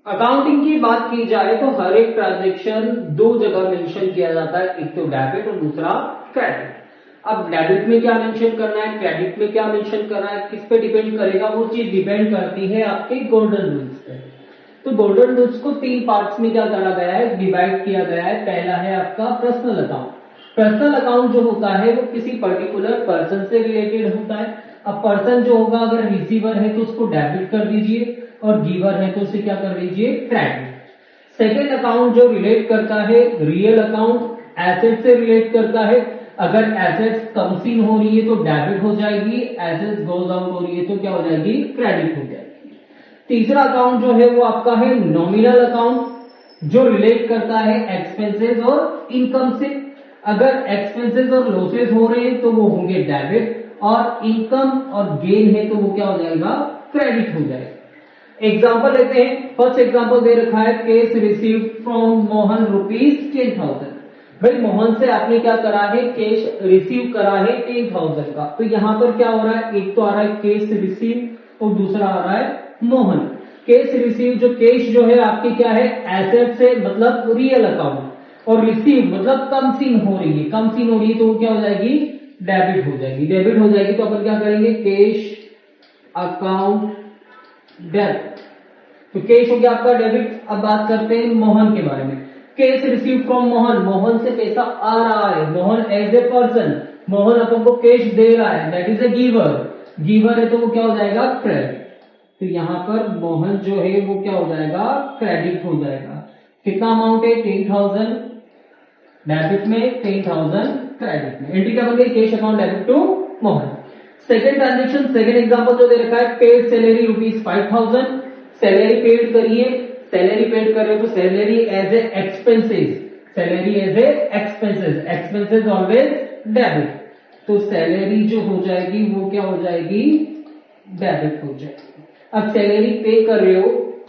Accounting की बात की जाए तो हर एक ट्रांजेक्शन दो जगह मेंशन किया जाता है, एक तो डेबिट और दूसरा क्रेडिट। अब डेबिट में क्या मेंशन करना है, क्रेडिट में क्या मेंशन करना है, किस पे डिपेंड करेगा, वो चीज डिपेंड करती है आपके गोल्डन रूल्स पे। तो गोल्डन रूल्स को तीन पार्ट्स में क्या करा गया है, डिवाइड किया गया है। पहला है आपका पर्सनल अकाउंट। पर्सनल अकाउंट जो होता है वो किसी पर्टिकुलर पर्सन से रिलेटेड होता है। अब पर्सन जो होगा, अगर रिसीवर है तो उसको डेबिट कर दीजिए और गिवर है तो उसे क्या कर दीजिए, क्रेडिट। सेकेंड अकाउंट जो रिलेट करता है रियल अकाउंट, एसेट से रिलेट करता है। अगर एसेट्स कम्स इन हो रही है तो डेबिट हो जाएगी, एसेट्स गोज आउट हो रही है तो क्या हो जाएगी, क्रेडिट हो जाएगी। तीसरा अकाउंट जो है वो आपका है नॉमिनल अकाउंट, जो रिलेट करता है एक्सपेंसेस और इनकम से। अगर एक्सपेंसेस और लॉसेस हो रहे हैं तो वो होंगे डेबिट, और इनकम और गेन है तो वो क्या हो जाएगा, क्रेडिट हो जाएगा। एग्जाम्पल लेते हैं। फर्स्ट एग्जाम्पल दे रखा है, केस रिसीव्ड फ्रॉम मोहन ₹10,000। भाई मोहन से आपने क्या करा है, केस रिसीव करा है 10,000 का। तो यहां पर क्या हो रहा है, एक तो आ रहा है केस रिसीव और दूसरा आ रहा है मोहन। केस रिसीव जो केस जो है आपकी क्या है, एसेट से मतलब रियल अकाउंट, और रिसीव मतलब कमसिन हो रही है, कमसिन हो रही है तो वो क्या हो जाएगी, डेबिट हो जाएगी। डेबिट हो जाएगी तो अपन क्या करेंगे, कैश अकाउंट डेबिट। तो कैश हो गया आपका डेबिट। अब बात करते हैं मोहन के बारे में। Cash receive from Mohan, Mohan से पैसा आ रहा है, Mohan as a person, Mohan अपन को कैश दे रहा है, that is a giver. Giver है तो वो क्या हो जाएगा, क्रेडिट। तो यहां पर मोहन जो है वो क्या हो जाएगा, क्रेडिट हो जाएगा। कितना अमाउंट है, 10,000 डेबिट में, 10,000 क्रेडिट में। एंट्री क्या बन गई, cash account debit to Mohan. Second transaction, second example जो दे रखा है, पेड सैलरी ₹5,000। सैलरी पेड करिए, सैलरी पेड कर रहे हो तो salary as a expenses, salary as a expenses, expenses always debit. तो सैलरी जो हो जाएगी वो क्या हो जाएगी, डेबिट हो जाएगी। अब सैलरी पे कर रहे हो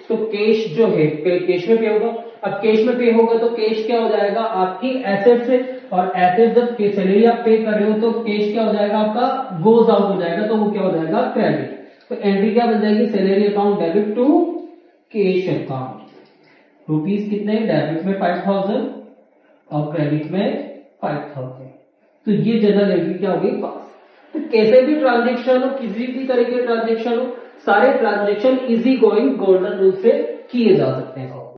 तो कैश जो है कैश में पे होगा। अब कैश में पे होगा तो कैश क्या हो जाएगा, आपकी एसेट से, और एसेट जब सैलरी आप पे कर रहे हो तो कैश क्या हो जाएगा, आपका गोज आउट हो जाएगा तो वो क्या हो जाएगा, क्रेडिट। तो एंट्री क्या बन जाएगी, salary account debit to cash account. Rupees कितने, डेबिट में 5,000 और क्रेडिट में 5,000। तो ये जनरल एंट्री क्या होगी, पास। तो कैसे भी ट्रांजेक्शन हो, किसी भी तरह के ट्रांजेक्शन हो, सारे transaction easy going golden rule से किए जा सकते हैं।